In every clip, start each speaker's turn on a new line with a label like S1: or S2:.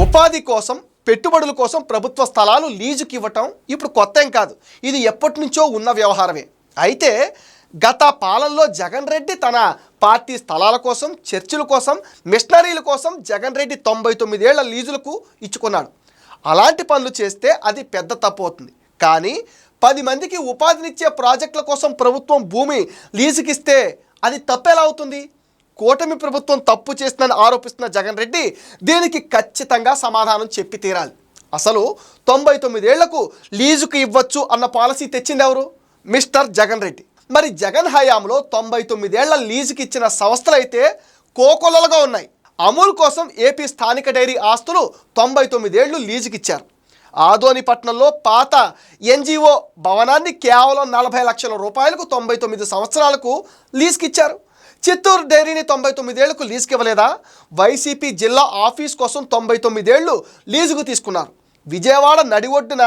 S1: ఉపాధి కోసం పెట్టుబడుల కోసం ప్రభుత్వ స్థలాలు లీజుకి ఇవ్వటం ఇప్పుడు కొత్త ఏం కాదు. ఇది ఎప్పటి నుంచో ఉన్న వ్యవహారమే. అయితే గత పాలనలో జగన్ రెడ్డి తన పార్టీ స్థలాల కోసం, చర్చిల కోసం, మిషనరీల కోసం జగన్ రెడ్డి 99 ఏళ్ల లీజులకు ఇచ్చుకున్నాడు. అలాంటి పనులు చేస్తే అది పెద్ద తప్పు అవుతుంది. కానీ 10 మందికి ఉపాధినిచ్చే ప్రాజెక్టుల కోసం ప్రభుత్వం భూమి లీజుకిస్తే అది తప్పెలా అవుతుంది? కూటమి ప్రభుత్వం తప్పు చేస్తుందని ఆరోపిస్తున్న జగన్ రెడ్డి దీనికి ఖచ్చితంగా సమాధానం చెప్పి తీరాలి. అసలు 99 ఏళ్లకు లీజుకు ఇవ్వచ్చు అన్న పాలసీ తెచ్చింది ఎవరు? మిస్టర్ జగన్ రెడ్డి. మరి జగన్ హయాంలో 99 ఏళ్ల లీజుకి ఇచ్చిన సంస్థలు అయితే కోకొల్లలుగా ఉన్నాయి. అమూల్ కోసం ఏపీ స్థానిక డైరీ ఆస్తులు 99 ఏళ్లు లీజుకి ఇచ్చారు. ఆదోనిపట్నంలో పాత ఎన్జిఓ భవనాన్ని కేవలం 40 లక్షల రూపాయలకు 99 సంవత్సరాలకు లీజుకి ఇచ్చారు. చిత్తూరు డైరీని 99 ఏళ్లకు లీజుకి ఇవ్వలేదా? వైసీపీ జిల్లా ఆఫీస్ కోసం 99 ఏళ్లు లీజుకు తీసుకున్నారు. విజయవాడ నడి ఒడ్డున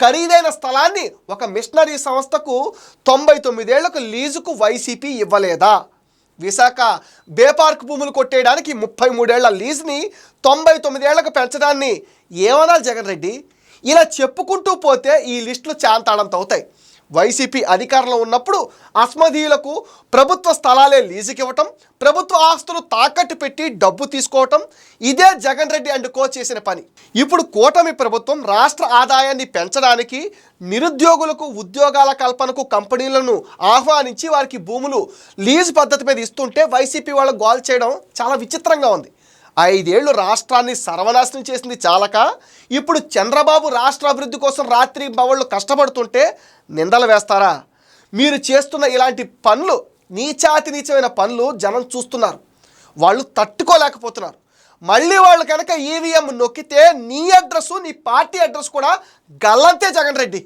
S1: ఖరీదైన స్థలాన్ని ఒక మిషనరీ సంస్థకు 99 ఏళ్లకు లీజుకు వైసీపీ ఇవ్వలేదా? విశాఖ బేపార్క్ భూములు కొట్టేయడానికి 33 ఏళ్ల లీజుని 99 ఏళ్లకు పెంచడాన్ని ఏమనాలి జగన్ రెడ్డి? ఇలా చెప్పుకుంటూ పోతే ఈ లిస్టులు చాంతాడంత అవుతాయి. వైసీపీ అధికారంలో ఉన్నప్పుడు అస్మదీయులకు ప్రభుత్వ స్థలాలే లీజుకి ఇవ్వటం, ప్రభుత్వ ఆస్తులు తాకట్టు పెట్టి డబ్బు తీసుకోవటం, ఇదే జగన్ రెడ్డి అండ్ కో చేసిన పని. ఇప్పుడు కూటమి ప్రభుత్వం రాష్ట్ర ఆదాయాన్ని పెంచడానికి, నిరుద్యోగులకు ఉద్యోగాల కల్పనకు కంపెనీలను ఆహ్వానించి వారికి భూములు లీజు పద్ధతి మీద ఇస్తుంటే వైసీపీ వాళ్ళు గోల్ చేయడం చాలా విచిత్రంగా ఉంది. 5 ఏళ్లు రాష్ట్రాన్ని సర్వనాశనం చేసింది చాలక ఇప్పుడు చంద్రబాబు రాష్ట్ర అభివృద్ధి కోసం రాత్రి బవళ్ళు కష్టపడుతుంటే నిందలు వేస్తారా? మీరు చేస్తున్న ఇలాంటి పనులు, నీచమైన పనులు జనం చూస్తున్నారు. వాళ్ళు తట్టుకోలేకపోతున్నారు. మళ్ళీ వాళ్ళు కనుక ఈవీఎం నొక్కితే నీ అడ్రస్, నీ పార్టీ అడ్రస్ కూడా గల్లంతే జగన్ రెడ్డి.